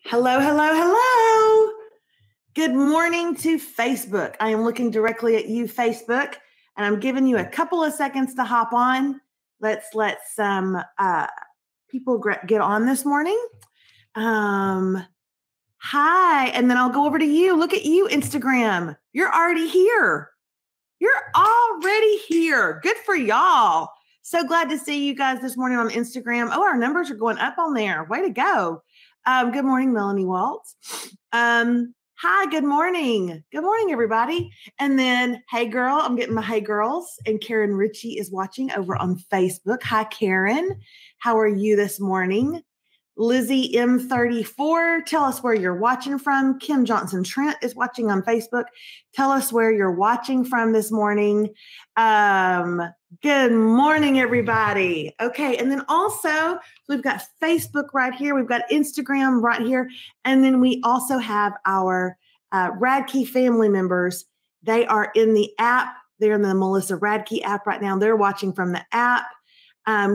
Hello, hello, hello. Good morning to Facebook. I am looking directly at you, Facebook, and I'm giving you a couple of seconds to hop on. Let's let some people get on this morning. Hi, and then I'll go over to you. Look at you, Instagram. You're already here. You're already here. Good for y'all. So glad to see you guys this morning on Instagram. Oh, our numbers are going up on there. Way to go. Good morning, Melanie Waltz. Hi, good morning. Good morning, everybody. And then, hey, girl, I'm getting my hey, girls. And Karen Ritchie is watching over on Facebook. Hi, Karen. How are you this morning? Lizzie M34, tell us where you're watching from. Kim Johnson Trent is watching on Facebook. Tell us where you're watching from this morning. Good morning, everybody. Okay, and then also we've got Facebook right here. We've got Instagram right here. And then we also have our Radke family members. They are in the app. They're in the Melissa Radke app right now. They're watching from the app.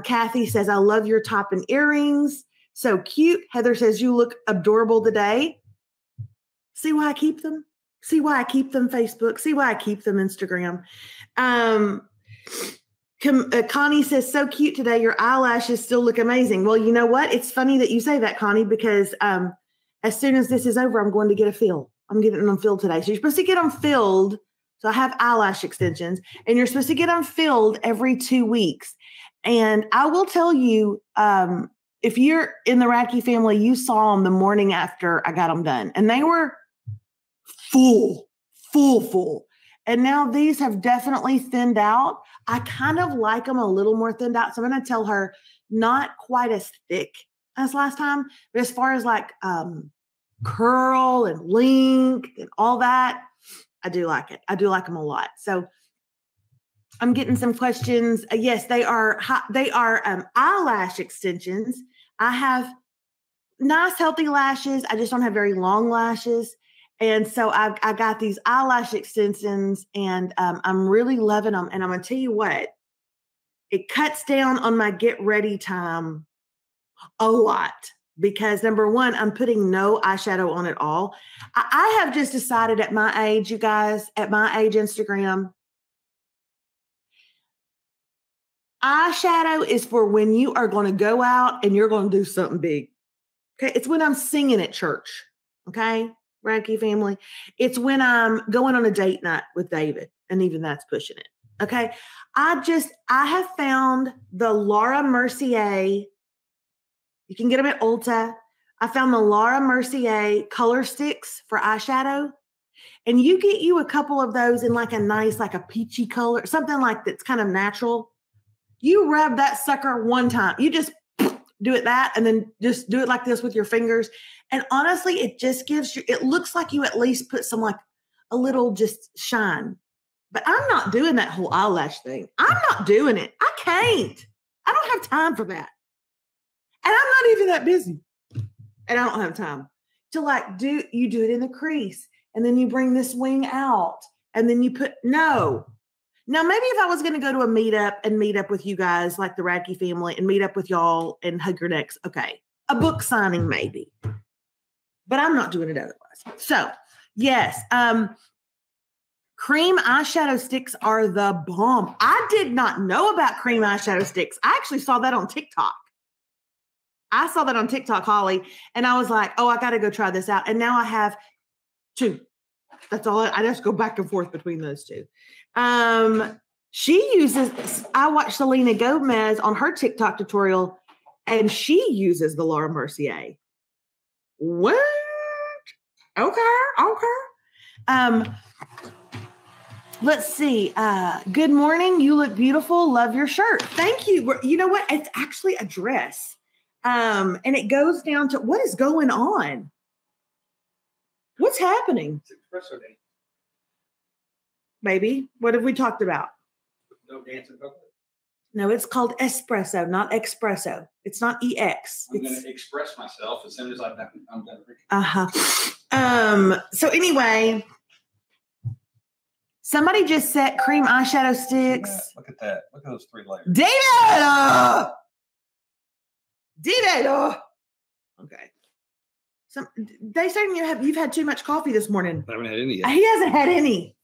Kathy says, I love your top and earrings. So cute. Heather says, you look adorable today. See why I keep them? See why I keep them, Facebook? See why I keep them, Instagram? Connie says, so cute today. Your eyelashes still look amazing. Well, you know what? It's funny that you say that, Connie, because as soon as this is over, I'm going to get a fill. I'm getting them filled today. So you're supposed to get them filled. So I have eyelash extensions, and you're supposed to get them filled every 2 weeks. And I will tell you, if you're in the Radke family, you saw them the morning after I got them done, and they were full. And now these have definitely thinned out. I kind of like them a little more thinned out. So I'm going to tell her not quite as thick as last time, but as far as like curl and length and all that, I do like it. I do like them a lot. So I'm getting some questions. Yes, they are eyelash extensions. I have nice, healthy lashes. I just don't have very long lashes. And so I got these eyelash extensions, and I'm really loving them. And I'm going to tell you what, it cuts down on my get ready time a lot because, number one, I'm putting no eyeshadow on at all. I have just decided at my age, you guys, at my age, Instagram, eyeshadow is for when you are going to go out and you're going to do something big. Okay. It's when I'm singing at church. Okay. Radke family. It's when I'm going on a date night with David. And even that's pushing it. Okay. I have found the Laura Mercier. You can get them at Ulta. I found the Laura Mercier color sticks for eyeshadow. And you get you a couple of those in like a nice, like a peachy color, something like that's kind of natural. You rub that sucker one time. You just do it that, and then just do it like this with your fingers. And honestly, it just gives you, it looks like you at least put some like a little just shine. But I'm not doing that whole eyelash thing. I'm not doing it. I can't. I don't have time for that. And I'm not even that busy. And I don't have time to like do it in the crease. And then you bring this wing out. And then you put, no. Now, maybe if I was going to go to a meetup and meet up with you guys, like the Radke family, and meet up with y'all and hug your necks, okay. A book signing, maybe. But I'm not doing it otherwise. So, yes, cream eyeshadow sticks are the bomb. I did not know about cream eyeshadow sticks. I actually saw that on TikTok. Holly, and I was like, oh, I got to go try this out. And now I have 2. That's all. I just go back and forth between those 2. I watched Selena Gomez on her TikTok tutorial, and she uses the Laura Mercier. What? Okay. Let's see. Good morning. You look beautiful. Love your shirt. Thank you. You know what? It's actually a dress. And it goes down to, what is going on? What's happening? It's espresso day. Baby, what have we talked about? No dancing chocolate. No, it's called espresso, not espresso. It's not EX. I'm going to express myself as soon as I'm done drinking. So anyway, somebody just set cream eyeshadow sticks. Yeah, look at that. Look at those 3 layers. David! Okay. They say you've had too much coffee this morning. I haven't had any yet. He hasn't had any.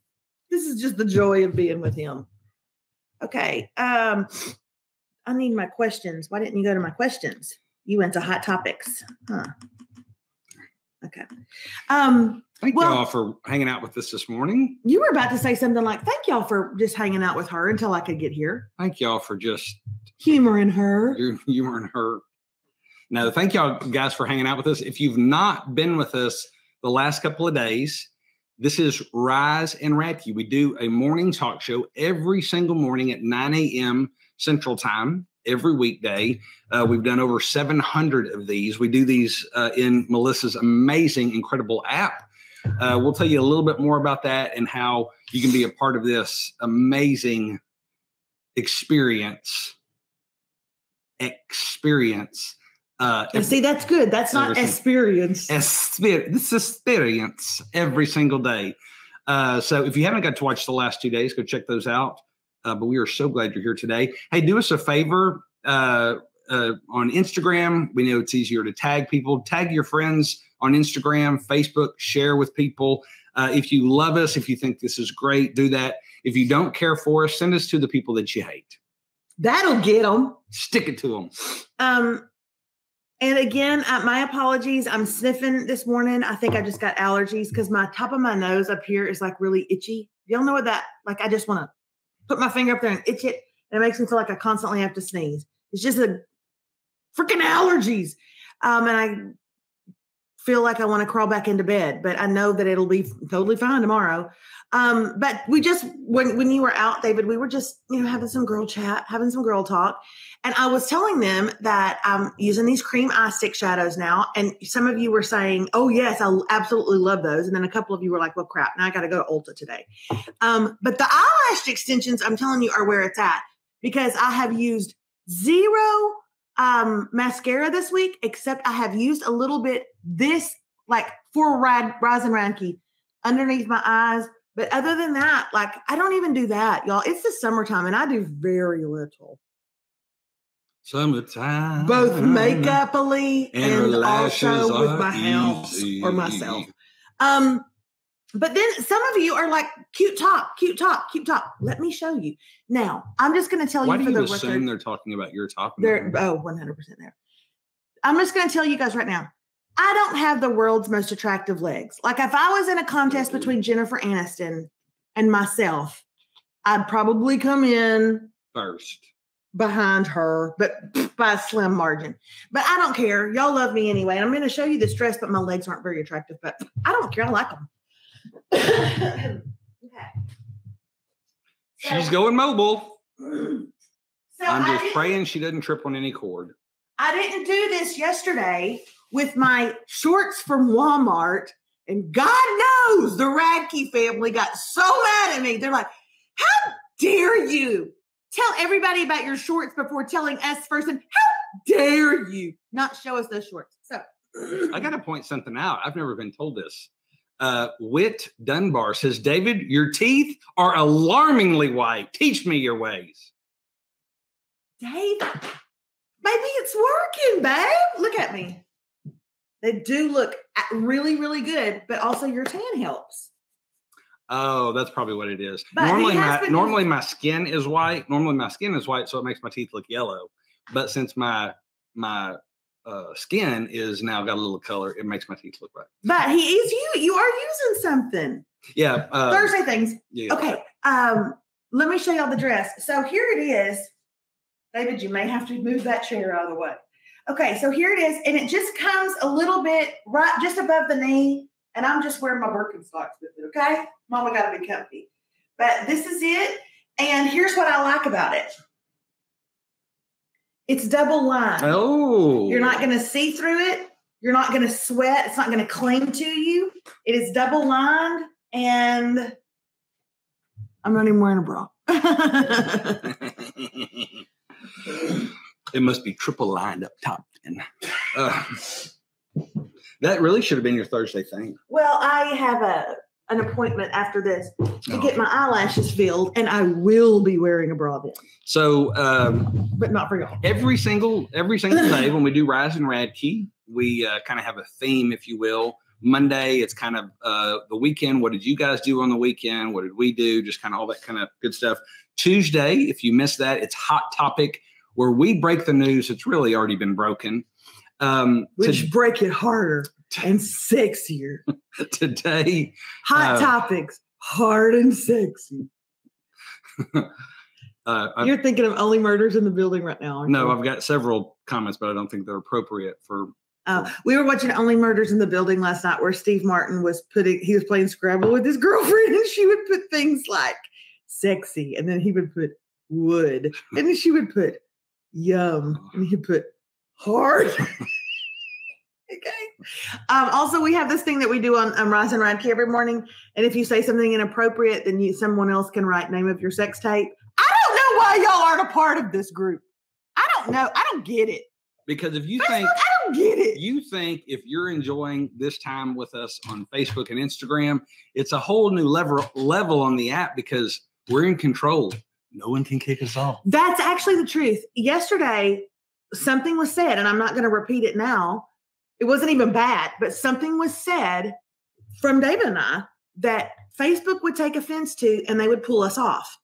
This is just the joy of being with him. Okay. I need my questions. Why didn't you go to my questions? You went to hot topics. Huh. Okay. Thank y'all for hanging out with us this morning. You were about to say something like, thank y'all for just hanging out with her until I could get here. Thank y'all for just humoring her. Humoring her. No, thank y'all guys for hanging out with us. If you've not been with us the last couple of days, this is Rise and Radke. We do a morning talk show every single morning at 9 a.m. Central Time, every weekday. We've done over 700 of these. We do these in Melissa's amazing, incredible app. We'll tell you a little bit more about that and how you can be a part of this amazing experience. See, that's good. That's not experience. This experience every single day. So if you haven't got to watch the last 2 days, go check those out. But we are so glad you're here today. Hey, do us a favor on Instagram. We know it's easier to tag people. Tag your friends on Instagram, Facebook, share with people. If you love us, if you think this is great, do that. If you don't care for us, send us to the people that you hate. That'll get them. Stick it to them. And again, my apologies. I'm sniffing this morning. I think I just got allergies because my top of my nose up here is like really itchy. Y'all know what that, like, I just want to put my finger up there and itch it. And it makes me feel like I constantly have to sneeze. It's just a freaking allergies. And I feel like I want to crawl back into bed, but I know that it'll be totally fine tomorrow. But we just, when you were out, David, we were just, having some girl chat, having some girl talk. And I was telling them that I'm using these cream eye stick shadows now. And some of you were saying, oh yes, I absolutely love those. And then a couple of you were like, well, crap, now I got to go to Ulta today. But the eyelash extensions, I'm telling you, are where it's at, because I have used zero mascara this week, except I have used a little bit for Rise and Radke underneath my eyes. But other than that, I don't even do that, y'all. It's the summertime and I do very little. Summertime. Both makeup-ally and also with my house easy. Or myself. But then some of you are like, cute top. Let me show you. Now, I'm just going to tell Why you for the record. Why do you assume they're talking about your top? They're 100% there. I'm just going to tell you guys right now, I don't have the world's most attractive legs. Like if I was in a contest between Jennifer Aniston and myself, I'd probably come in first behind her, but by a slim margin. But I don't care. Y'all love me anyway. And I'm going to show you this dress, but my legs aren't very attractive, but I don't care. I like them. Okay. She's going mobile. So I'm just praying she doesn't trip on any cord. I didn't do this yesterday with my shorts from Walmart, and God knows the Radke family got so mad at me. They're like, how dare you tell everybody about your shorts before telling us first? And how dare you not show us those shorts? So I got to point something out. I've never been told this. Whit Dunbar says, David, your teeth are alarmingly white. Teach me your ways. Dave, maybe it's working, babe. Look at me. They do look really, really good, but also your tan helps. Oh, that's probably what it is. But Normally my skin is white. Normally my skin is white, so it makes my teeth look yellow. But since my skin is now got a little color, it makes my teeth look white. But you are using something. Yeah. Thursday things. Yeah. Okay. Let me show y'all the dress. So here it is. David, you may have to move that chair out of the way. Okay, so here it is, and it just comes a little bit right just above the knee, and I'm just wearing my Birkenstocks with it, okay? Mama got to be comfy. But this is it, and here's what I like about it. It's double lined. Oh. You're not going to see through it. You're not going to sweat. It's not going to cling to you. It is double lined, and I'm not even wearing a bra. It must be triple lined up top. And that really should have been your Thursday thing. Well, I have an appointment after this to get my eyelashes filled, and I will be wearing a bra then. So, but not for y'all. Every single day when we do Rise and Radke, we kind of have a theme, if you will. Monday, it's kind of the weekend. What did you guys do on the weekend? What did we do? Just kind of all that kind of good stuff. Tuesday, if you missed that, it's Hot Topic, where we break the news. It's really already been broken. Which break it harder and sexier. Today. Hot Topics, hard and sexy. You're thinking of Only Murders in the Building right now. No, I've got several comments, but I don't think they're appropriate for. We were watching Only Murders in the Building last night, where Steve Martin was playing Scrabble with his girlfriend, and she would put things like sexy, and then he would put wood, and then she would put yum, and he'd put hard. Okay. Also, we have this thing that we do on Rise and Radke every morning, and if you say something inappropriate, then someone else can write name of your sex tape. I don't know why y'all aren't a part of this group. I don't know. I don't get it. Because if you I don't get it. You think if you're enjoying this time with us on Facebook and Instagram, it's a whole new level on the app because we're in control. No one can kick us off. That's actually the truth. Yesterday, something was said, and I'm not going to repeat it now. It wasn't even bad, but something was said from David and I that Facebook would take offense to, and they would pull us off.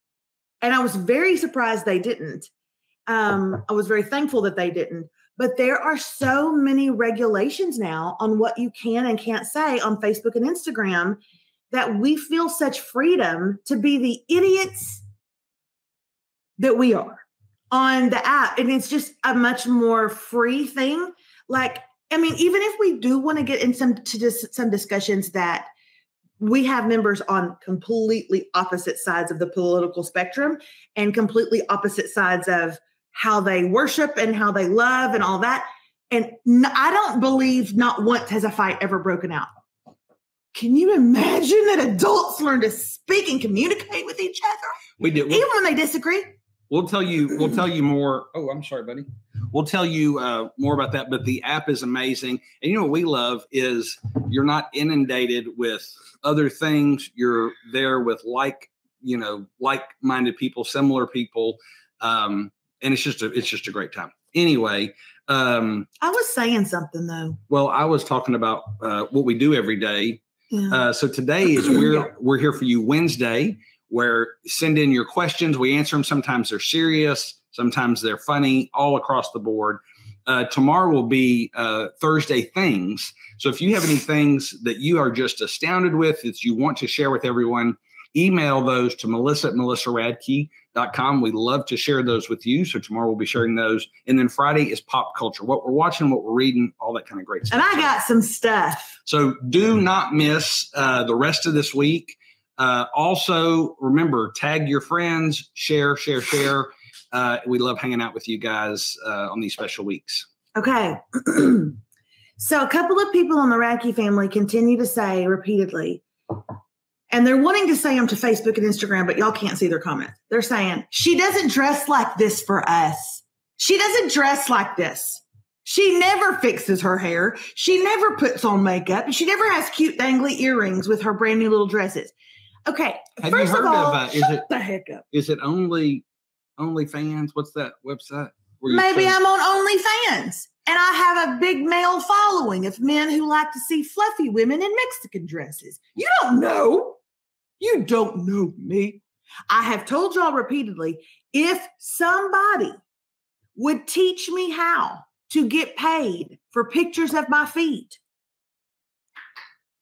And I was very surprised they didn't. I was very thankful that they didn't. But there are so many regulations now on what you can and can't say on Facebook and Instagram that we feel such freedom to be the idiots that we are on the app. And it's just a much more free thing. Like, I mean, even if we do want to get in some discussions that we have members on completely opposite sides of the political spectrum and completely opposite sides of how they worship and how they love and all that. And I don't believe not once has a fight ever broken out. Can you imagine that adults learn to speak and communicate with each other? We do. Even when they disagree. We'll tell you more. Oh, I'm sorry, buddy. We'll tell you more about that. But the app is amazing. And you know what we love is you're not inundated with other things. You're there with like-minded people, similar people. And it's just a great time. Anyway, I was saying something though. Well, I was talking about what we do every day. Yeah. So today is we're here for you Wednesday, where send in your questions. We answer them. Sometimes they're serious, sometimes they're funny, all across the board. Tomorrow will be Thursday things. So if you have any things that you are just astounded with that you want to share with everyone, email those to melissa@melissaradke.com. We love to share those with you. So tomorrow we'll be sharing those. And then Friday is pop culture, what we're watching, what we're reading, all that kind of great stuff. And I got some stuff. So do not miss the rest of this week. Also, remember, tag your friends, share. We love hanging out with you guys on these special weeks. Okay. So a couple of people on the Radke family continue to say repeatedly, and they're wanting to say them to Facebook and Instagram, but y'all can't see their comments. They're saying, she doesn't dress like this for us. She doesn't dress like this. She never fixes her hair. She never puts on makeup. She never has cute dangly earrings with her brand new little dresses. Okay. Have you heard of shut the heck up. Is it OnlyFans? What's that website? Maybe I'm on OnlyFans. And I have a big male following of men who like to see fluffy women in Mexican dresses. You don't know. You don't know me. I have told y'all repeatedly, if somebody would teach me how to get paid for pictures of my feet,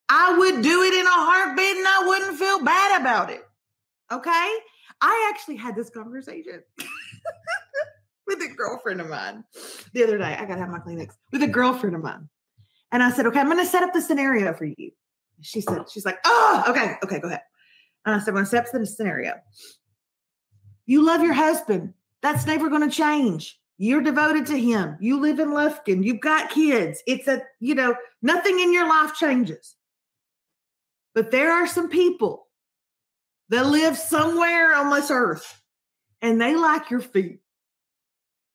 I would do it in a heartbeat and I wouldn't feel bad about it. Okay? I actually had this conversation with a girlfriend of mine the other day. I got to have my Kleenex. With a girlfriend of mine. And I said, okay, I'm going to set up the scenario for you. She's like, oh, okay, go ahead. And I said, I'm going to set up the scenario. You love your husband. That's never going to change. You're devoted to him. You live in Lufkin. You've got kids. It's nothing in your life changes. But there are some people that live somewhere on this earth and they like your feet.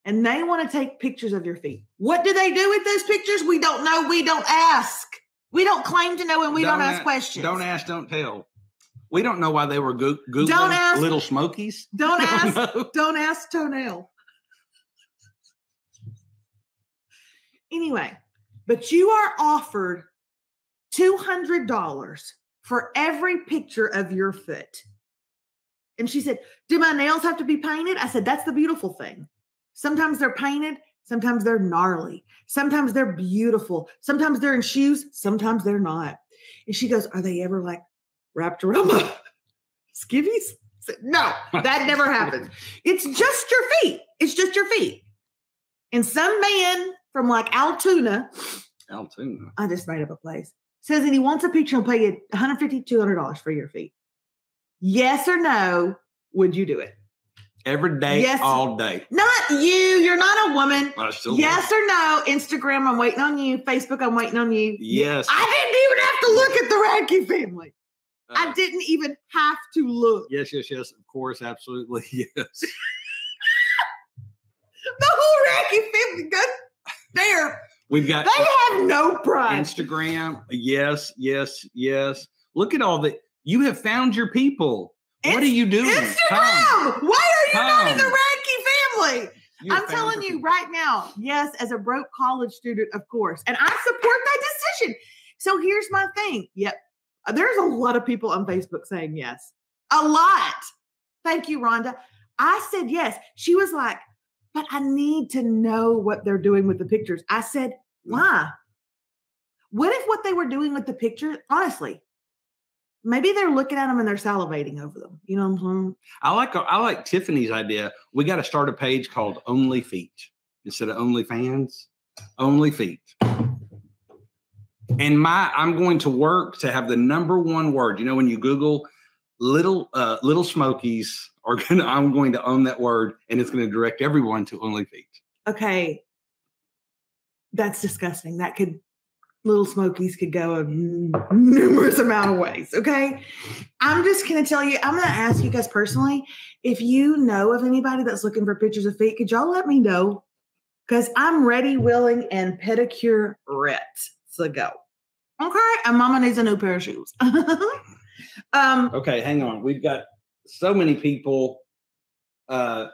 And they want to take pictures of your feet. What do they do with those pictures? We don't know. We don't ask. We don't claim to know and we don't ask questions. Don't ask, don't tell. We don't know why they were Googling Little Smokies. Don't ask toenail. Anyway, but you are offered $200 for every picture of your foot. And she said, do my nails have to be painted? I said, that's the beautiful thing. Sometimes they're painted. Sometimes they're gnarly. Sometimes they're beautiful. Sometimes they're in shoes. Sometimes they're not. And she goes, are they ever like wrapped around my skivvies? I said, no, that never happens. It's just your feet. It's just your feet. And some man from like Altoona, I just made up a place, says that he wants a picture and pay you $150, $200 for your feet. Yes or no, would you do it? Every day, yes, all day. Not you. You're not a woman. Yes or no. Instagram, I'm waiting on you. Facebook, I'm waiting on you. Yes. I didn't even have to look at the Radke family. I didn't even have to look. Yes. Of course, absolutely. Yes. The whole Radke family goes there. We've got. They have no pride. Instagram. Yes. Look at all the. You have found your people. What are you doing? Instagram. Why are you not in the Radke family? I'm telling you right now. Yes, as a broke college student, of course. And I support that decision. So here's my thing. Yep. There's a lot of people on Facebook saying yes. A lot. Thank you, Rhonda. I said yes. She was like, but I need to know what they're doing with the pictures. I said, why? What if what they were doing with the pictures, honestly, maybe they're looking at them and they're salivating over them. You know what I'm saying? I like Tiffany's idea. We got to start a page called Only Feet instead of Only Fans. Only Feet. And I'm going to work to have the number one word. You know, when you Google little Smokies, I'm going to own that word, and it's going to direct everyone to Only Feet. Okay, that's disgusting. Little Smokies could go a numerous amount of ways, okay? I'm just going to tell you, I'm going to ask you guys personally, if you know of anybody that's looking for pictures of feet, could y'all let me know? Because I'm ready, willing, and pedicure ready to go. Okay? And mama needs a new pair of shoes. Okay, hang on. We've got so many people dying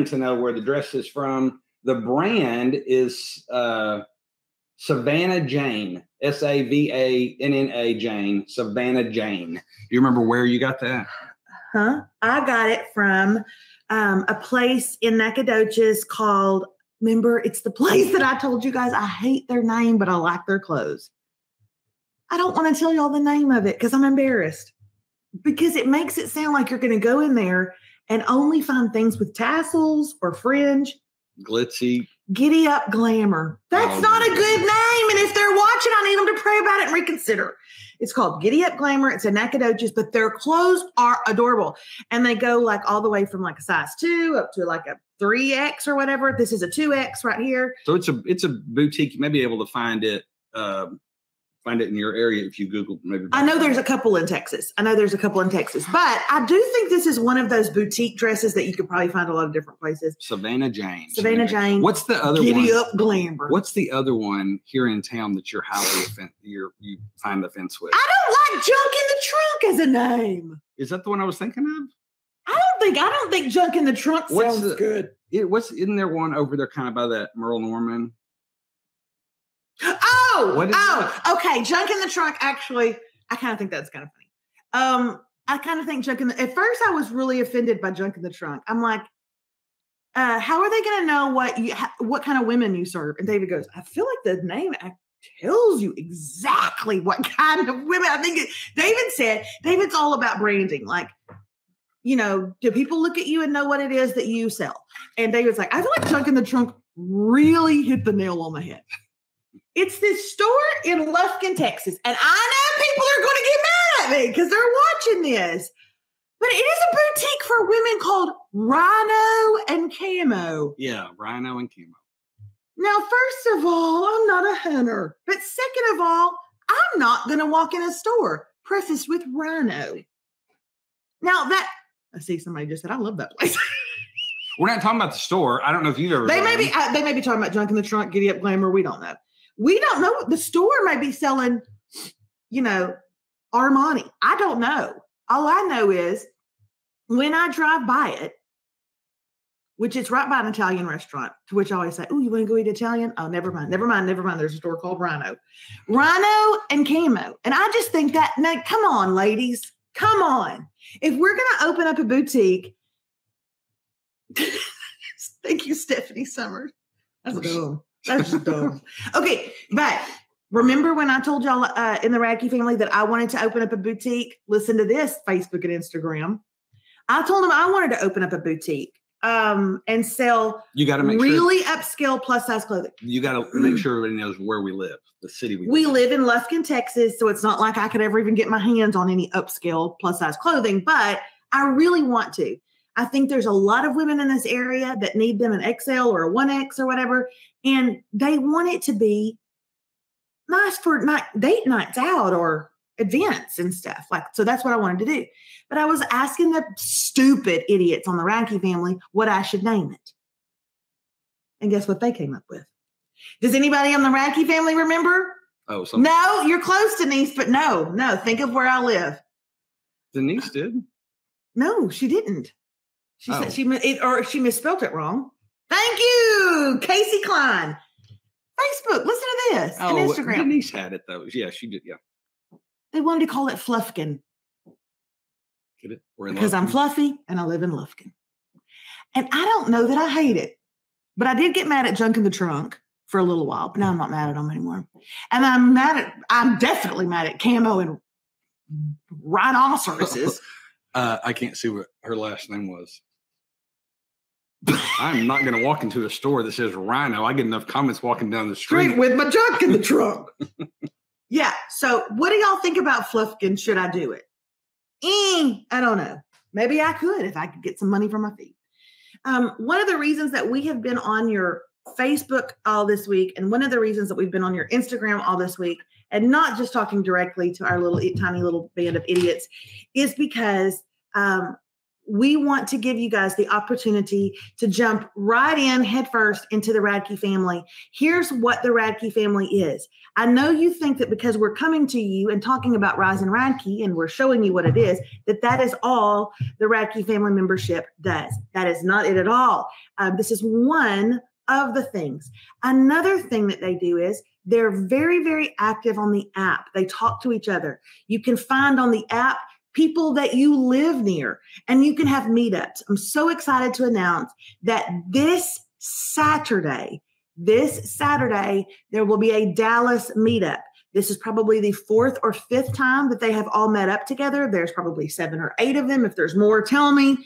to know where the dress is from. The brand is... Savannah Jane, Savanna Jane, Savannah Jane. Do you remember where you got that? I got it from a place in Nacogdoches called, remember, it's the place that I told you guys I hate their name, but I like their clothes. I don't want to tell y'all the name of it because I'm embarrassed. Because it makes it sound like you're going to go in there and only find things with tassels or fringe. Glitzy. Giddy Up Glamour. That's not a good name. And if they're watching, I need them to pray about it and reconsider. It's called Giddy Up Glamour. It's in Nacogdoches, but their clothes are adorable. And they go like all the way from like a size 2 up to like a 3X or whatever. This is a 2X right here. So it's a boutique. You may be able to find it in your area if you Google. Maybe. I know there's a couple in Texas. But I do think this is one of those boutique dresses that you could probably find a lot of different places. Savannah Jane. What's the other one? Giddy Up Glamour. What's the other one here in town that you're highly you find offense with? I don't like Junk in the Trunk as a name. Is that the one I was thinking of? I don't think Junk in the Trunk sounds good. Isn't there one over there kind of by that Merle Norman? Okay. Junk in the Trunk. Actually, I kind of think that's kind of funny. I kind of think at first I was really offended by Junk in the Trunk. I'm like, how are they going to know what kind of women you serve? And David goes, I feel like the name tells you exactly what kind of women. I think David's all about branding. Like, you know, do people look at you and know what it is that you sell? And David's like, I feel like Junk in the Trunk really hit the nail on the head. It's this store in Lufkin, Texas. And I know people are going to get mad at me because they're watching this. But it is a boutique for women called Rhino and Camo. Yeah, Rhino and Camo. Now, first of all, I'm not a hunter. But second of all, I'm not going to walk in a store prefaced with Rhino. Now, I see somebody just said, I love that place. We're not talking about the store. I don't know if you've ever. They may be talking about Junk in the Trunk, Giddy Up Glamour. We don't know. We don't know. The store may be selling, Armani. I don't know. All I know is when I drive by it, which is right by an Italian restaurant, to which I always say, oh, you want to go eat Italian? Oh, never mind. There's a store called Rhino and Camo. And I just think that, now, come on, ladies, come on. If we're going to open up a boutique, thank you, Stephanie Summers. That's dumb. That's just dumb. Okay, but remember when I told y'all in the Radke family that I wanted to open up a boutique? Listen to this, Facebook and Instagram. I told them I wanted to open up a boutique. And sell you got to make really upscale plus size clothing. You got to make sure everybody knows where we live, the city we live in Lufkin, Texas. So it's not like I could ever even get my hands on any upscale plus size clothing, but I really want to. I think there's a lot of women in this area that need them an XL or a 1X or whatever. And they want it to be nice for date nights out or events and stuff. So that's what I wanted to do. But I was asking the stupid idiots on the Radke family what I should name it. And guess what they came up with? Does anybody on the Radke family remember? Oh, no, you're close, Denise, but no. Think of where I live. Denise did? No, she didn't. She said she misspelled it wrong. Thank you, Casey Klein. Facebook, listen to this. Oh, and Instagram. Denise had it though. Yeah, she did. Yeah. They wanted to call it Fluffkin. Get it? Because I'm fluffy and I live in Lufkin. And I don't know that I hate it, but I did get mad at Junk in the Trunk for a little while, but now I'm not mad at them anymore. And I'm definitely mad at Camo and Rhinoceroses. I can't see what her last name was. I'm not going to walk into a store that says Rhino. I get enough comments walking down the street with my junk in the trunk. Yeah. So what do y'all think about Fluffkin? Should I do it? I don't know. Maybe I could if I could get some money from my feet. One of the reasons that we have been on your Facebook all this week, and one of the reasons that we've been on your Instagram all this week, and not just talking directly to our tiny little band of idiots, is because we want to give you guys the opportunity to jump right in headfirst into the Radke family. Here's what the Radke family is. I know you think that because we're coming to you and talking about Rise and Radke and we're showing you what it is, that is all the Radke family membership does. That is not it at all. This is one of the things. Another thing that they do is they're very, very active on the app. They talk to each other. You can find on the app people that you live near, and you can have meetups. I'm so excited to announce that this Saturday, there will be a Dallas meetup. This is probably the 4th or 5th time that they have all met up together. There's probably 7 or 8 of them. If there's more, tell me.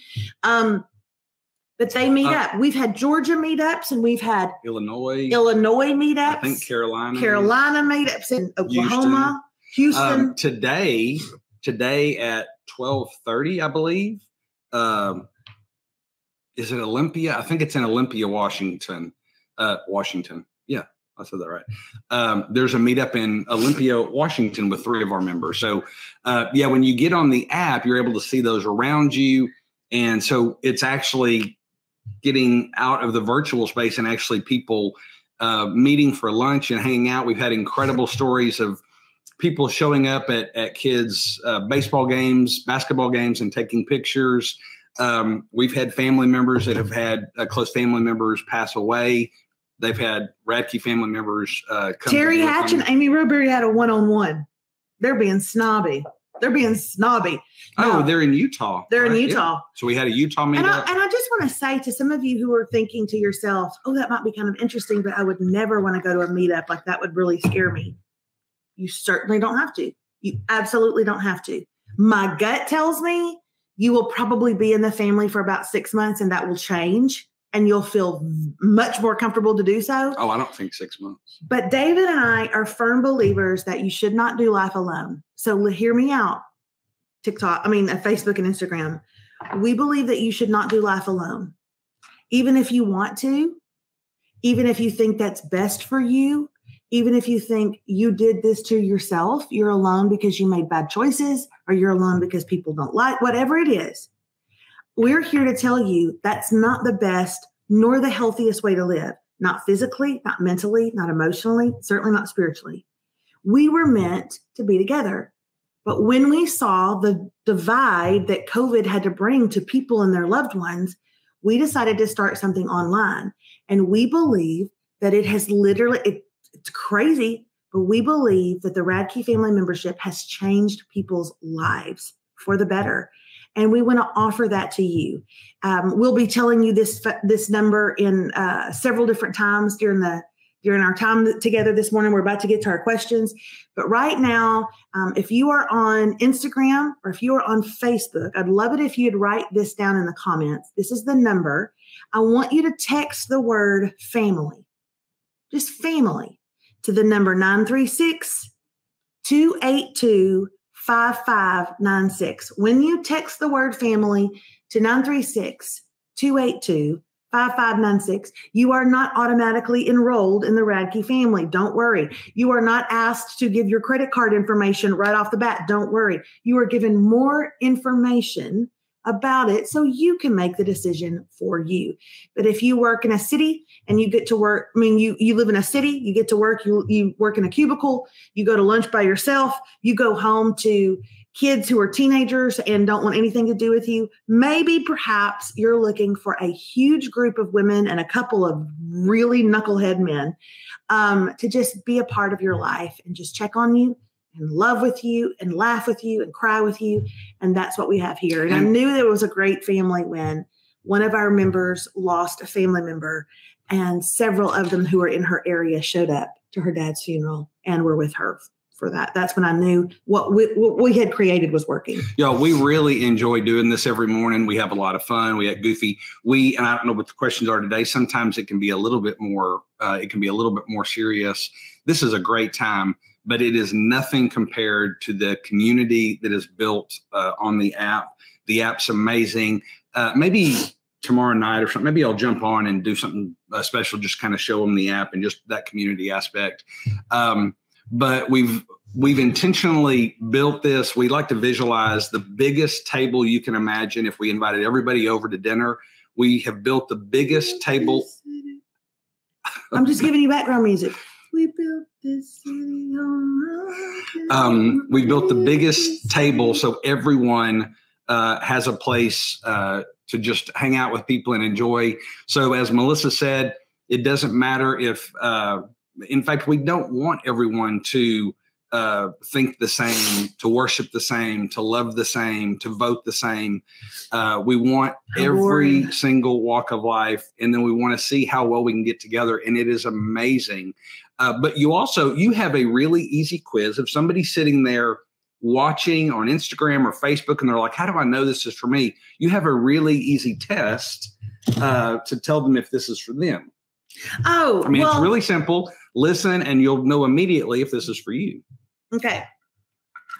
But they meet up. We've had Georgia meetups, and we've had Illinois meetups. I think Carolina meetups in Oklahoma, Houston. Today at 12:30, I believe. Is it Olympia? I think it's in Olympia, Washington. Washington. Yeah, I said that right. There's a meetup in Olympia, Washington with 3 of our members. So, when you get on the app, you're able to see those around you. And so it's actually getting out of the virtual space and actually people meeting for lunch and hanging out. We've had incredible stories of people showing up at kids' baseball games, basketball games, and taking pictures. We've had family members that have had close family members pass away. They've had Radke family members come. Terry Hatch and Amy Roberry had a one-on-one. They're being snobby. No, they're in Utah. They're in Utah. Yeah. So we had a Utah meetup. And I just want to say to some of you who are thinking to yourself, oh, that might be kind of interesting, but I would never want to go to a meetup. Like, that would really scare me. You certainly don't have to. You absolutely don't have to. My gut tells me you will probably be in the family for about 6 months, and that will change, and you'll feel much more comfortable to do so. Oh, I don't think 6 months. But David and I are firm believers that you should not do life alone. So hear me out. Facebook and Instagram. We believe that you should not do life alone. Even if you want to, even if you think that's best for you, even if you think you did this to yourself, you're alone because you made bad choices, or you're alone because people don't like, whatever it is. We're here to tell you that's not the best nor the healthiest way to live. not physically, not mentally, not emotionally, certainly not spiritually. We were meant to be together. But when we saw the divide that COVID had to bring to people and their loved ones, we decided to start something online. And we believe that it has literally, it's crazy, but we believe that the Radke family membership has changed people's lives for the better. And we want to offer that to you. We'll be telling you this number in several different times during our time together this morning. We're about to get to our questions. But right now, if you are on Instagram or if you are on Facebook, I'd love it if you'd write this down in the comments. This is the number. I want you to text the word family, just family, to the number 936-282-5596. When you text the word family to 936-282-5596, you are not automatically enrolled in the Radke family. Don't worry. You are not asked to give your credit card information right off the bat. Don't worry. You are given more information about it so you can make the decision for you. But if you work in a city and you get to work, you live in a city, you get to work, you work in a cubicle, you go to lunch by yourself, you go home to kids who are teenagers and don't want anything to do with you, maybe perhaps you're looking for a huge group of women and a couple of really knucklehead men to just be a part of your life and just check on you and love with you and laugh with you and cry with you. And that's what we have here. And I knew there was a great family when one of our members lost a family member, and several of them who are in her area showed up to her dad's funeral and were with her for that. That's when I knew what we had created was working. Yeah, we really enjoy doing this every morning. We have a lot of fun. We have goofy. And I don't know what the questions are today. Sometimes it can be a little bit more. It can be a little bit more serious. This is a great time, but it is nothing compared to the community that is built on the app. The app's amazing. Maybe tomorrow night or something, maybe I'll jump on and do something special, just kind of show them the app and just that community aspect. But we've intentionally built this. We like to visualize the biggest table you can imagine. If we invited everybody over to dinner, we have built the biggest table. I'm just giving you background music. We built this city on we built the biggest table so everyone has a place to just hang out with people and enjoy. So as Melissa said, it doesn't matter if, in fact, we don't want everyone to think the same, to worship the same, to love the same, to vote the same. We want every single walk of life, and then we want to see how well we can get together, and it is amazing. But you have a really easy quiz. If somebody's sitting there watching on Instagram or Facebook and they're like, how do I know this is for me? You have a really easy test to tell them if this is for them. Oh, it's really simple. Listen, and you'll know immediately if this is for you. Okay.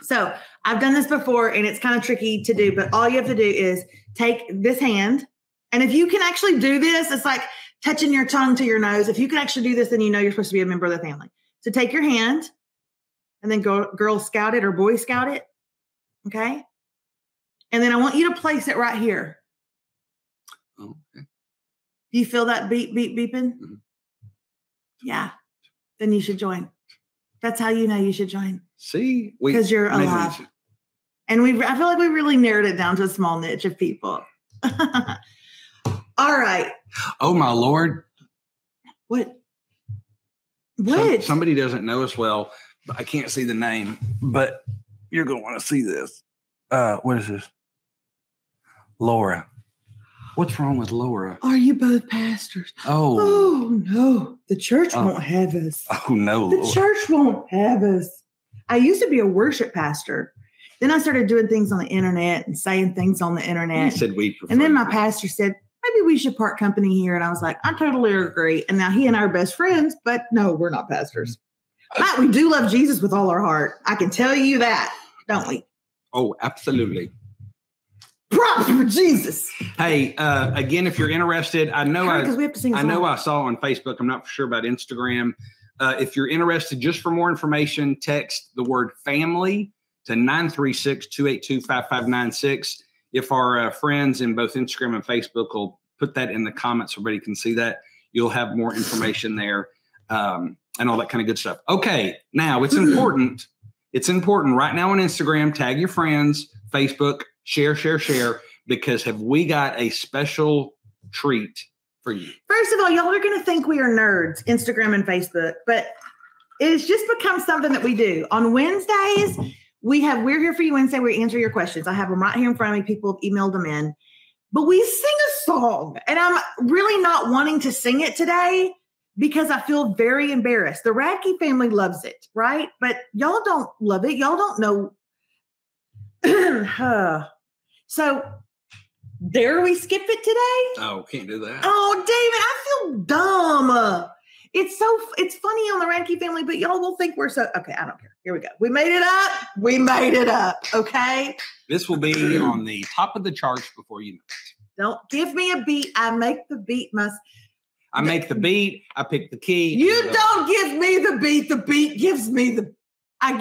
So I've done this before and it's kind of tricky to do, but all you have to do is take this hand. And if you can actually do this, it's like touching your tongue to your nose. If you can actually do this, then you know you're supposed to be a member of the family. So take your hand and then go Girl Scout it or Boy Scout it. Okay. And then I want you to place it right here. Oh, okay. Do you feel that beeping? Mm-hmm. Yeah. Then you should join. That's how you know you should join. See? Because you're alive. And I feel like we really narrowed it down to a small niche of people. All right. Oh, my Lord. What? Somebody doesn't know us well, but I can't see the name. But you're going to want to see this. What is this? Laura. What's wrong with Laura? Are you both pastors? Oh no. The church won't have us. Oh, no. The church won't have us. I used to be a worship pastor. Then I started doing things on the internet and saying things on the internet. He said we prefer. And then my pastor said, maybe we should part company here. And I was like, I totally agree. And now he and I are best friends, but no, we're not pastors. But we do love Jesus with all our heart. I can tell you that, don't we? Oh, absolutely. Props for Jesus. Hey, again, if you're interested, I know we have to sing a song. I saw on Facebook. I'm not for sure about Instagram. If you're interested, just for more information, text the word family to 936-282-5596. If our friends in both Instagram and Facebook will put that in the comments so everybody can see that, You'll have more information there and all that kind of good stuff. Okay, now it's important. It's important right now on Instagram. Tag your friends, Facebook, share, because have we got a special treat for you? First of all, y'all are going to think we are nerds, Instagram and Facebook, but it's just become something that we do. On Wednesdays, We're Here For You Wednesday. We answer your questions. I have them right here in front of me. People have emailed them in. But we sing a song, and I'm really not wanting to sing it today because I feel very embarrassed. The Radke family loves it, right? But y'all don't love it. Y'all don't know. So dare we skip it today? Oh, can't do that. Oh, David, I feel dumb. It's funny on the Radke family, but y'all will think we're so, okay, I don't care. Here we go. We made it up. Okay. This will be on the top of the charts before you know it. Don't give me a beat. I make the beat I make the beat. I pick the key. You don't give me the beat. The beat gives me the, I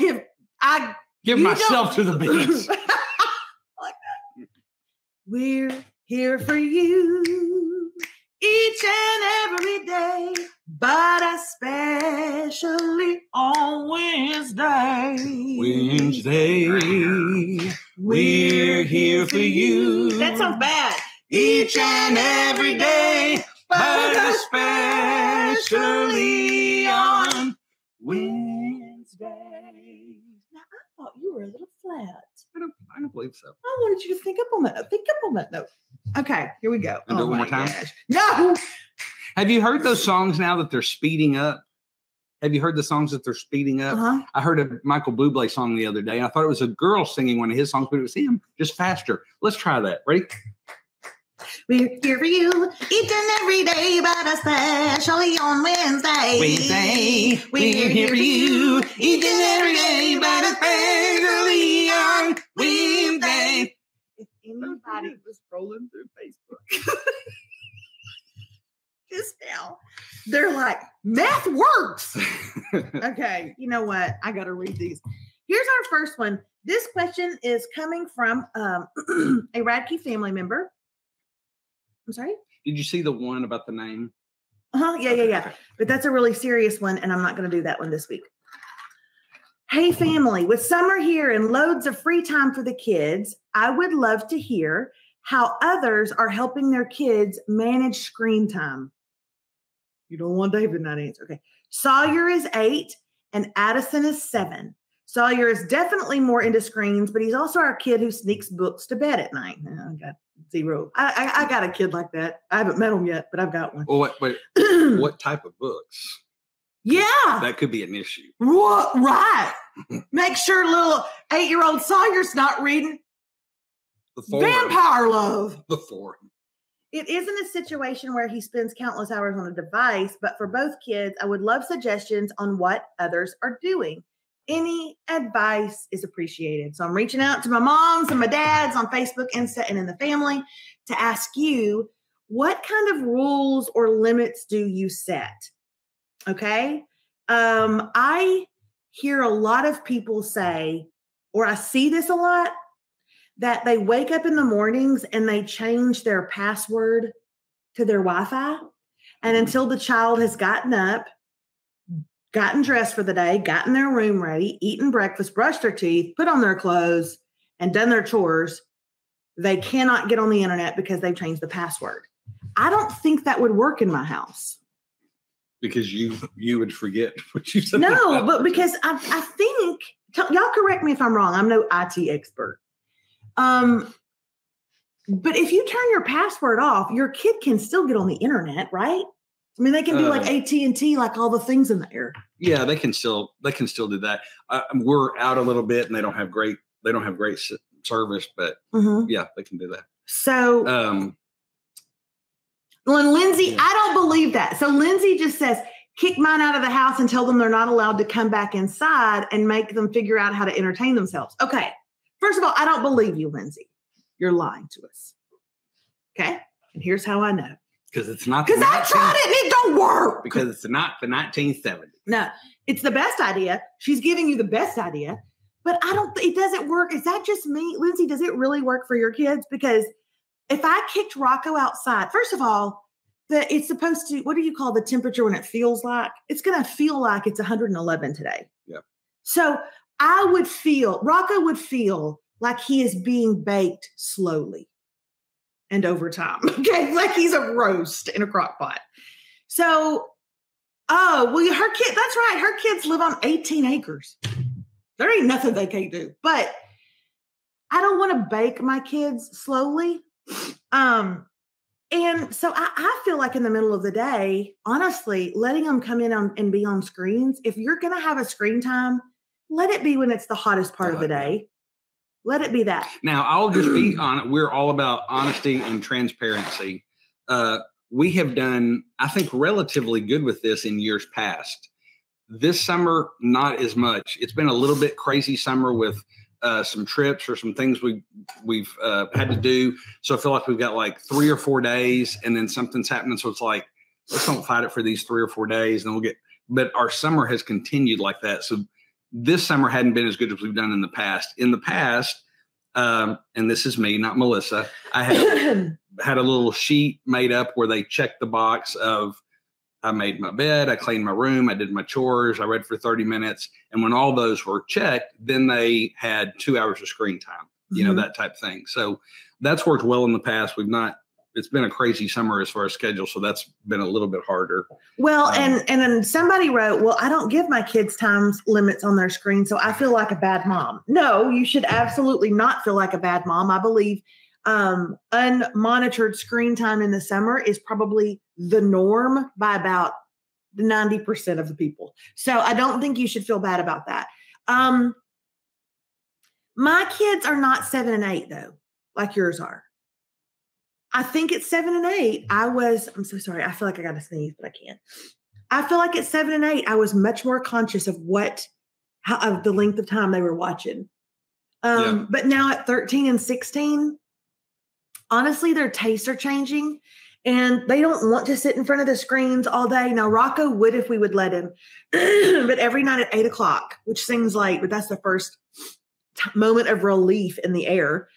give myself to the beats. Like that. We're here for you each and every day, but especially on Wednesday. We're here for you. That sounds bad. Each and every day, but especially on Wednesday. Now, I thought you were a little flat. I don't believe so. I wanted you to think up on that note. Okay, here we go. And do it one more time? Gosh. No! Have you heard those songs now that they're speeding up? Have you heard the songs that they're speeding up? Uh-huh. I heard a Michael Bublé song the other day. I thought it was a girl singing one of his songs, but it was him, just faster. Let's try that. Ready? We're here for you each and every day, but especially on Wednesday. We're here for you each and every day, but especially on Wednesday. If anybody was rolling through Facebook just now, they're like, math works. Okay, you know what? I got to read these. Here's our first one. This question is coming from a Radke family member. I'm sorry? Did you see the one about the name? Yeah. Okay. But that's a really serious one, and I'm not going to do that one this week. Hey, family, with summer here and loads of free time for the kids, I would love to hear how others are helping their kids manage screen time. You don't want David not answer. Okay. Sawyer is 8 and Addison is 7. Sawyer is definitely more into screens, but he's also our kid who sneaks books to bed at night. I got 0. I got a kid like that. I haven't met him yet, but I've got one. Well, wait. What type of books? Yeah. That could be an issue. What? Right. Make sure little 8-year-old Sawyer's not reading Vampire Love. The Forum. It isn't a situation where he spends countless hours on a device, but for both kids, I would love suggestions on what others are doing. Any advice is appreciated. So I'm reaching out to my moms and my dads on Facebook, Insta, and in the family to ask you, what kind of rules or limits do you set? Okay. I hear a lot of people say, or I see this a lot, that they wake up in the mornings and they change their password to their Wi-Fi. And until the child has gotten up, gotten dressed for the day, gotten their room ready, eaten breakfast, brushed their teeth, put on their clothes, and done their chores, they cannot get on the internet because they've changed the password. I don't think that would work in my house. Because you would forget what you said. No, but because I think, y'all correct me if I'm wrong, I'm no IT expert. But if you turn your password off, your kid can still get on the internet, right? I mean, they can do like AT&T, like all the things in there. Yeah, they can still do that. We're out a little bit, and they don't have great service, but yeah, they can do that. So, when Lindsay, I don't believe that. So Lindsay just says, kick mine out of the house and tell them they're not allowed to come back inside and make them figure out how to entertain themselves. Okay. First of all, I don't believe you, Lindsay. You're lying to us. Okay. And here's how I know. Because it's not. Because I tried it and it don't work. Because it's not the 1970s. No, it's the best idea. She's giving you the best idea, but it doesn't work. Is that just me? Lindsay, does it really work for your kids? Because if I kicked Rocco outside, first of all, it's supposed to, what do you call the temperature when it feels like? It's going to feel like it's 111 today. Yeah. So Rocco would feel like he is being baked slowly and over time. Okay. Like he's a roast in a crock pot. So, that's right. Her kids live on 18 acres. There ain't nothing they can't do, but I don't want to bake my kids slowly. And so I feel like in the middle of the day, honestly, letting them come in and be on screens, if you're going to have a screen time, let it be when it's the hottest part of the day. Let it be that. Now, I'll just be on. We're all about honesty and transparency. We have done, I think, relatively good with this in years past. This summer, not as much. It's been a little bit crazy summer with some trips or some things we've had to do. So I feel like we've got like 3 or 4 days and then something's happening. So it's like, let's don't fight it for these 3 or 4 days and then but our summer has continued like that. So this summer hadn't been as good as we've done in the past. In the past, and this is me, not Melissa, I had a little sheet made up where they checked the box of I made my bed, I cleaned my room, I did my chores, I read for 30 minutes. And when all those were checked, then they had 2 hours of screen time, that type of thing. So that's worked well in the past. It's been a crazy summer as far as schedule. So that's been a little bit harder. Well, and then somebody wrote, well, I don't give my kids times limits on their screen, so I feel like a bad mom. No, you should absolutely not feel like a bad mom. I believe unmonitored screen time in the summer is probably the norm by about 90% of the people. So I don't think you should feel bad about that. My kids are not 7 and 8 though, like yours are. I think at 7 and 8, I'm so sorry. I feel like I got to sneeze, but I can't. I feel like at 7 and 8, I was much more conscious of of the length of time they were watching. But now at 13 and 16, honestly, their tastes are changing and they don't want to sit in front of the screens all day. Now, Rocco would if we would let him, but every night at 8 o'clock, which seems late, but that's the first moment of relief in the air.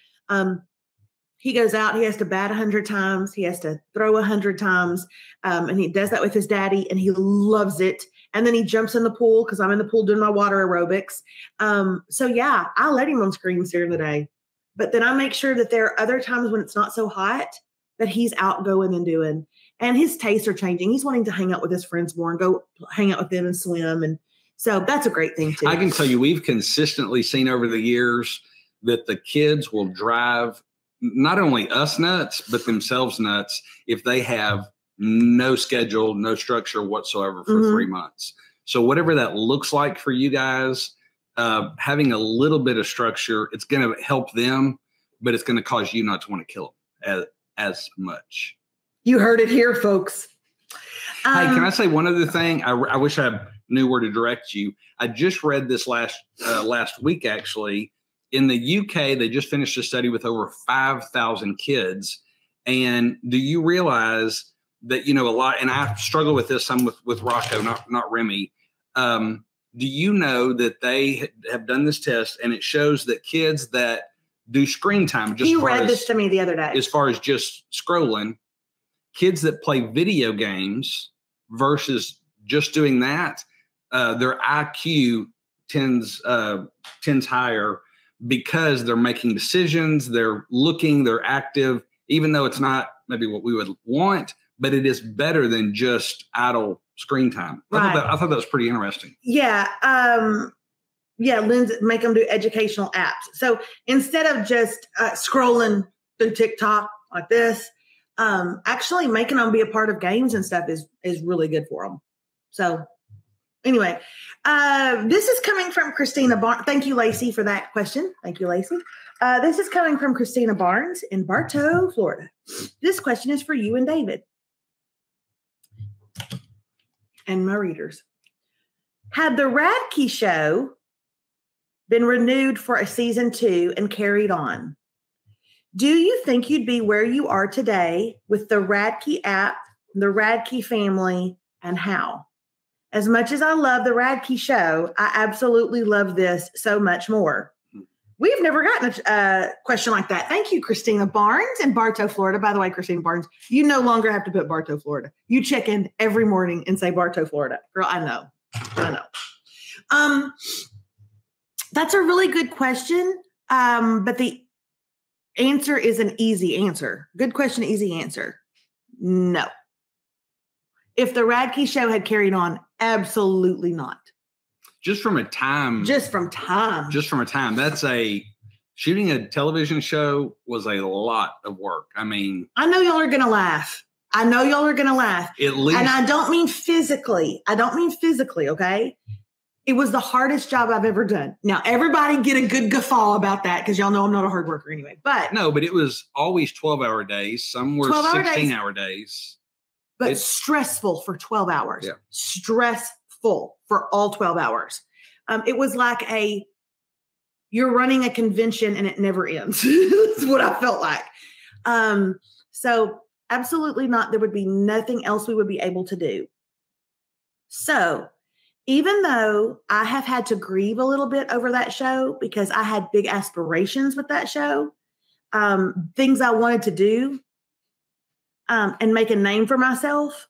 He goes out, he has to bat 100 times. He has to throw 100 times. And he does that with his daddy and he loves it. And then he jumps in the pool because I'm in the pool doing my water aerobics. So yeah, I let him on screens during the day. But then I make sure that there are other times when it's not so hot that he's out going and doing. And his tastes are changing. He's wanting to hang out with his friends more and go hang out with them and swim. And so that's a great thing too. I can tell you, we've consistently seen over the years that the kids will drive not only us nuts, but themselves nuts if they have no schedule, no structure whatsoever for 3 months. So whatever that looks like for you guys, having a little bit of structure, it's going to help them, but it's going to cause you not to want to kill them as much. You heard it here, folks. Hey, can I say one other thing? I wish I knew where to direct you. I just read this last week, actually. In the UK, they just finished a study with over 5,000 kids. And do you realize that, a lot, and I struggle with this some with Rocco, not Remy. Do you know that they have done this test and it shows that kids that do screen time, he read this to me the other day, as far as just scrolling, kids that play video games versus just doing that, their IQ tends higher because they're making decisions, they're looking, they're active, even though it's not maybe what we would want, but it is better than just idle screen time. Right. I thought that was pretty interesting. Yeah. Lindsay, make them do educational apps. So instead of just scrolling through TikTok like this, actually making them be a part of games and stuff is really good for them. So anyway, this is coming from Christina Barnes. Thank you, Lacey, for that question. Thank you, Lacey. This is coming from Christina Barnes in Bartow, Florida. This question is for you and David and my readers. Had the Radke show been renewed for a season 2 and carried on, do you think you'd be where you are today with the Radke app, the Radke family, and how? As much as I love the Radke show, I absolutely love this so much more. We've never gotten a question like that. Thank you, Christina Barnes in Bartow, Florida. By the way, Christina Barnes, you no longer have to put Bartow, Florida. You check in every morning and say Bartow, Florida. Girl, I know. That's a really good question. But the answer is an easy answer. Good question, easy answer. No. If the Radke show had carried on, absolutely not. Just from a time. That's shooting a television show was a lot of work. I mean, I know y'all are going to laugh. At least. And I don't mean physically. Okay? It was the hardest job I've ever done. Now, everybody get a good guffaw about that because y'all know I'm not a hard worker anyway. But no, but it was always 12-hour days. Some were 16-hour days. But stressful for 12 hours. Yeah. Stressful for all 12 hours. It was like you're running a convention and it never ends. That's what I felt like. So absolutely not. There would be nothing else we would be able to do. So even though I have had to grieve a little bit over that show because I had big aspirations with that show, things I wanted to do and make a name for myself,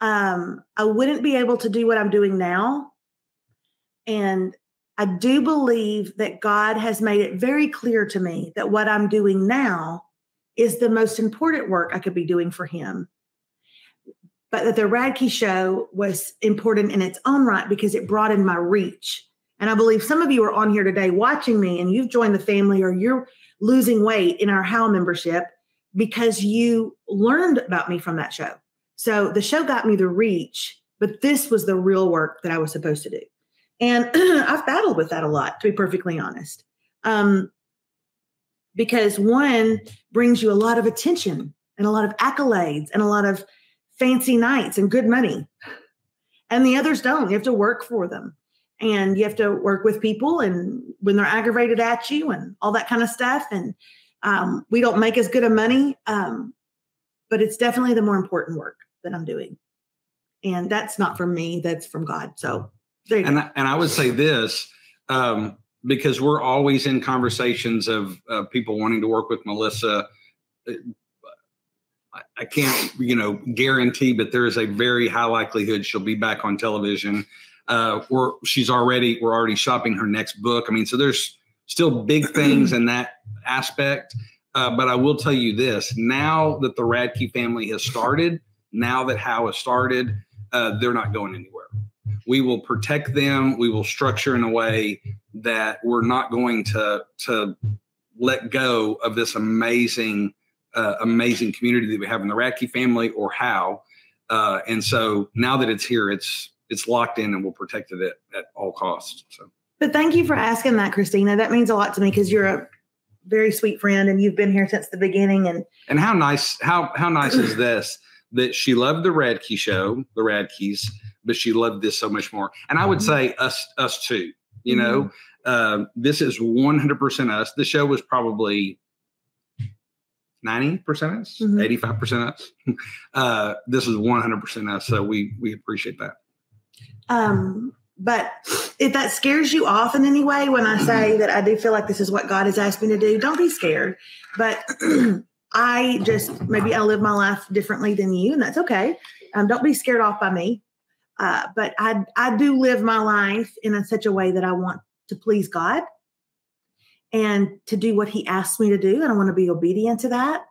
I wouldn't be able to do what I'm doing now. And I do believe that God has made it very clear to me that what I'm doing now is the most important work I could be doing for him. But that the Radke show was important in its own right because it broadened my reach. And I believe some of you are on here today watching me and you've joined the family or you're losing weight in our How membership because you learned about me from that show. So the show got me the reach, but this was the real work that I was supposed to do. And I've battled with that a lot, to be perfectly honest. Because one brings you a lot of attention and a lot of accolades and a lot of fancy nights and good money. And the others don't. You have to work for them. And you have to work with people and when they're aggravated at you and all that kind of stuff. And we don't make as good of money, but it's definitely the more important work that I'm doing. And that's not from me, that's from God. So there you go. And I would say this, because we're always in conversations of people wanting to work with Melissa. I can't, guarantee, but there is a very high likelihood she'll be back on television. We're already shopping her next book. I mean, so there's still big things in that aspect. But I will tell you this, now that the Radke family has started, now that How has started, they're not going anywhere. We will protect them. We will structure in a way that we're not going to let go of this amazing community that we have in the Radke family or How. And so now that it's here, it's locked in and we'll protect it at all costs. So, but thank you for asking that, Christina. That means a lot to me because you're a very sweet friend and you've been here since the beginning. And how nice is this, that she loved the Radke show, the Radkes, but she loved this so much more. And I would say us too, this is 100% us. The show was probably 90% us, 85% us. This is 100% us. So we appreciate that. But if that scares you off in any way, when I say that I do feel like this is what God has asked me to do, don't be scared. But maybe I live my life differently than you, and that's okay. Don't be scared off by me. But I do live my life in such a way that I want to please God and to do what he asks me to do. And I want to be obedient to that.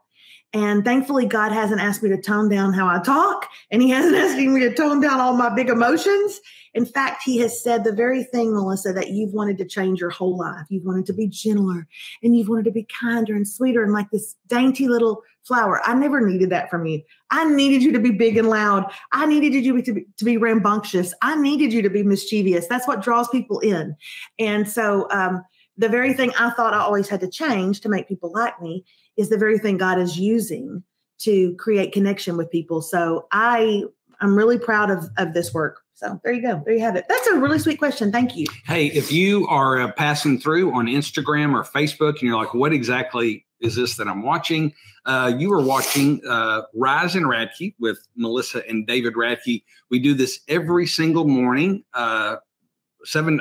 And thankfully, God hasn't asked me to tone down how I talk, and he hasn't asked me to tone down all my big emotions. In fact, he has said the very thing, Melissa, that you've wanted to change your whole life. You've wanted to be gentler, and you've wanted to be kinder and sweeter and like this dainty little flower. I never needed that from you. I needed you to be big and loud. I needed you to be rambunctious. I needed you to be mischievous. That's what draws people in. And so the very thing I thought I always had to change to make people like me is the very thing God is using to create connection with people. So I'm really proud of this work. So there you go. There you have it. That's a really sweet question. Thank you. Hey, if you are passing through on Instagram or Facebook and you're like, what exactly is this that I'm watching? You are watching Rise and Radke with Melissa and David Radke. We do this every single morning, not 7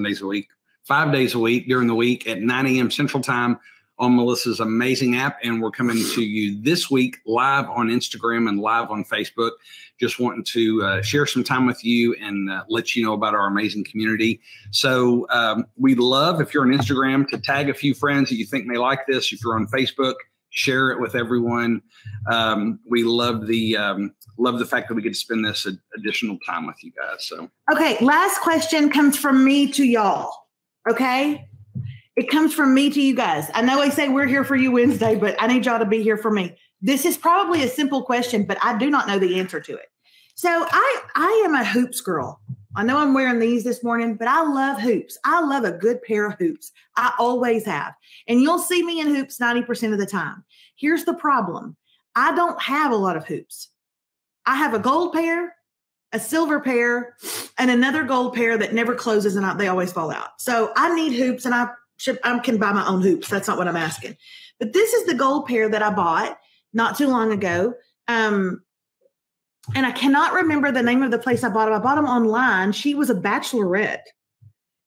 days a week, 5 days a week during the week at 9 a.m. Central Time on Melissa's amazing app. And we're coming to you this week live on Instagram and live on Facebook. Just wanting to share some time with you and let you know about our amazing community. So we'd love, if you're on Instagram, to tag a few friends that you think may like this. If you're on Facebook, share it with everyone. We love the fact that we get to spend this additional time with you guys. So, okay, last question comes from me to y'all. Okay, it comes from me to you guys. I know I say we're here for you Wednesday, but I need y'all to be here for me. This is probably a simple question, but I do not know the answer to it. So I am a hoops girl. I know I'm wearing these this morning, but I love hoops. I love a good pair of hoops. I always have. And you'll see me in hoops 90% of the time. Here's the problem. I don't have a lot of hoops. I have a gold pair, a silver pair, and another gold pair that never closes and they always fall out. So I need hoops, and I can buy my own hoops. That's not what I'm asking. But this is the gold pair that I bought not too long ago. And I cannot remember the name of the place I bought them. I bought them online. She was a bachelorette.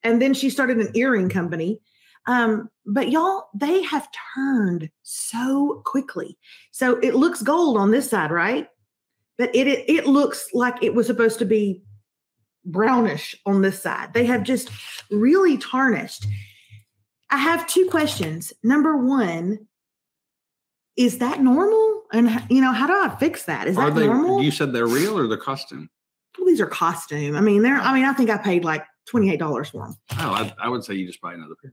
And then she started an earring company. But y'all, they have turned so quickly. So it looks gold on this side, right? But it looks like it was supposed to be brownish on this side. They have just really tarnished. I have two questions. Number one, is that normal? And, how do I fix that? Is that normal? You said they're real or they're costume? Well, these are costume. I think I paid like $28 for them. Oh, I would say you just buy another pair.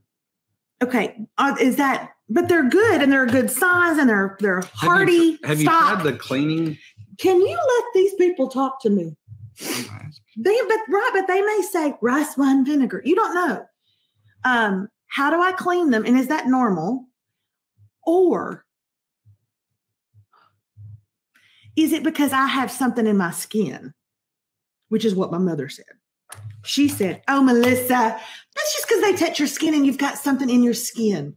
Okay. But they're good, and they're a good size, and they're hardy. Have you tried the cleaning? Can you let these people talk to me? But they may say rice wine vinegar. You don't know. How do I clean them? And is that normal? Or is it because I have something in my skin? Which is what my mother said. She said, "Oh, Melissa, that's just because they touch your skin and you've got something in your skin."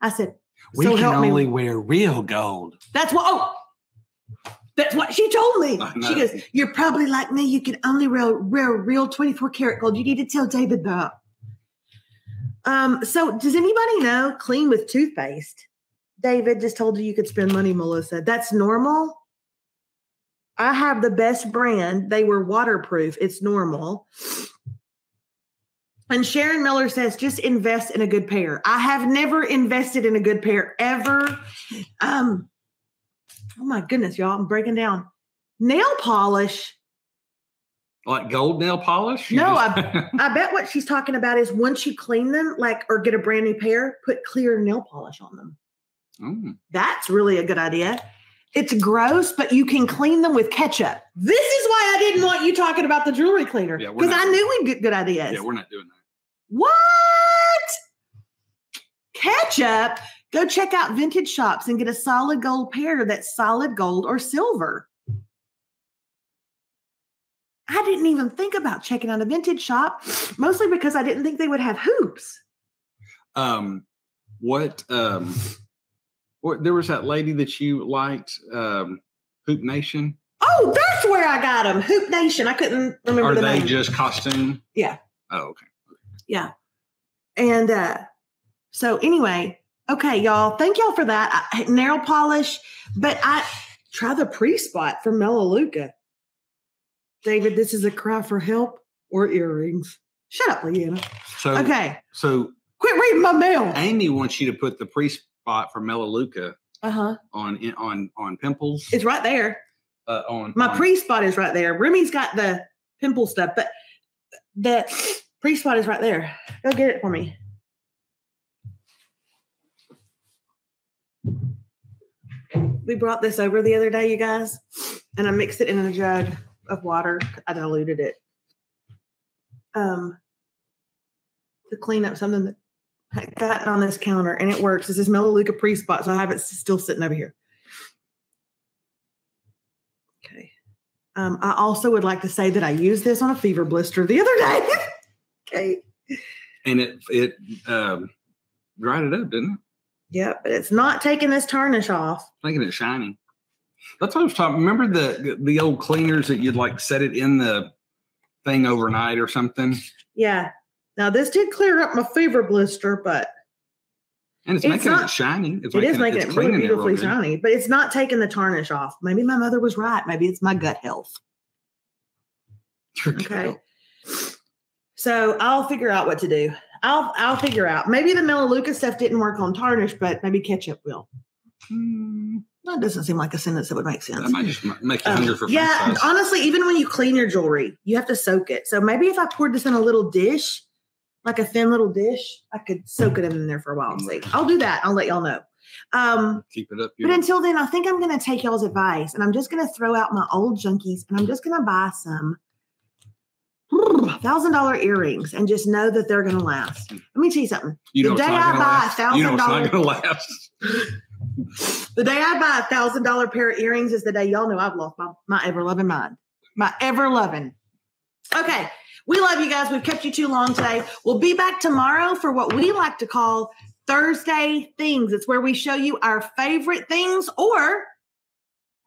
I said, "We can only wear real gold." That's what she told me. She goes, "You're probably like me. You can only wear real 24 karat gold. You need to tell David that." So does anybody know clean with toothpaste? David just told you could spend money, Melissa. That's normal. I have the best brand. They were waterproof. It's normal. And Sharon Miller says, just invest in a good pair. I have never invested in a good pair ever. Oh my goodness, y'all. I'm breaking down. Nail polish. Like gold nail polish? I bet what she's talking about is once you clean them, or get a brand new pair, put clear nail polish on them. Mm. That's really a good idea. It's gross, but you can clean them with ketchup. This is why I didn't want you talking about the jewelry cleaner, because I knew we'd get good ideas. Yeah, we're not doing that. What? Ketchup? Go check out vintage shops and get a solid gold pair that's solid gold or silver. I didn't even think about checking out a vintage shop, mostly because I didn't think they would have hoops. There was that lady that you liked, Hoop Nation. Oh, that's where I got them. Hoop Nation. I couldn't remember the name. Are they just costume? Yeah. Oh, okay. Yeah. And so anyway, okay, y'all. Thank y'all for that. Nail polish, but I try the pre-spot from Melaleuca. David, this is a cry for help or earrings. Shut up, Leanna. So quit reading my mail. Amy wants you to put the pre-spot for Melaleuca on pimples. It's right there. My pre-spot is right there. Remy's got the pimple stuff, but the pre-spot is right there. Go get it for me. We brought this over the other day, you guys, and I mixed it in a jug of water. I diluted it to clean up something that I got on this counter, and it works. This is Melaleuca pre-spot, so I have it still sitting over here. Okay. I also would like to say that I used this on a fever blister the other day. Okay. And it dried it up, didn't it? Yeah, but it's not taking this tarnish off. Making it shiny. That's what I was talking. Remember the old cleaners that you'd like set it in the thing overnight or something? Yeah. Now, this did clear up my fever blister, but. And it's making it shiny. It is making it really beautifully shiny, but it's not taking the tarnish off. Maybe my mother was right. Maybe it's my gut health. Okay. So I'll figure out what to do. I'll figure out. Maybe the Melaleuca stuff didn't work on tarnish, but maybe ketchup will. That doesn't seem like a sentence that would make sense. That might just make you hungry for yeah, fries. Honestly, even when you clean your jewelry, you have to soak it. So maybe if I poured this in a little dish, like a thin little dish, I could soak it in there for a while and see. I'll do that. I'll let y'all know. Keep it up. But until then, I think I'm going to take y'all's advice, and I'm just going to throw out my old junkies, and I'm just going to buy some $1,000 earrings and just know that they're going to last. Let me tell you something. The day I buy $1,000, you know it's not going to last. The day I buy $1,000 pair of earrings is the day y'all know I've lost my ever-loving mind. My ever-loving. Okay. We love you guys. We've kept you too long today. We'll be back tomorrow for what we like to call Thursday Things. It's where we show you our favorite things or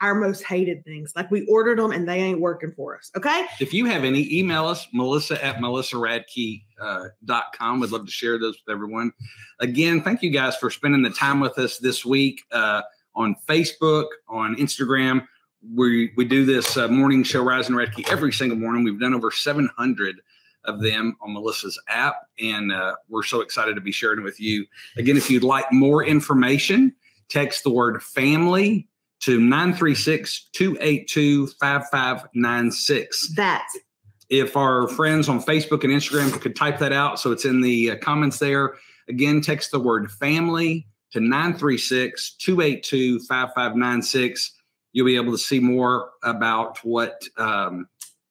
our most hated things. Like we ordered them and they ain't working for us. Okay. If you have any, email us, melissa@melissaradke.com. We'd love to share those with everyone. Again, thank you guys for spending the time with us this week on Facebook, on Instagram. We do this morning show, Rise and Radke, every single morning. We've done over 700 of them on Melissa's app, and we're so excited to be sharing it with you. Again, if you'd like more information, text the word family to 936-282-5596. If our friends on Facebook and Instagram could type that out so it's in the comments there. Again, text the word family to 936-282-5596. You'll be able to see more about what the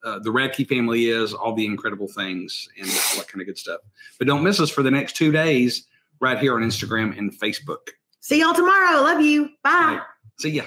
Radke family is, all the incredible things, and what kind of good stuff. But don't miss us for the next 2 days right here on Instagram and Facebook. See y'all tomorrow. Love you. Bye. Right. See ya.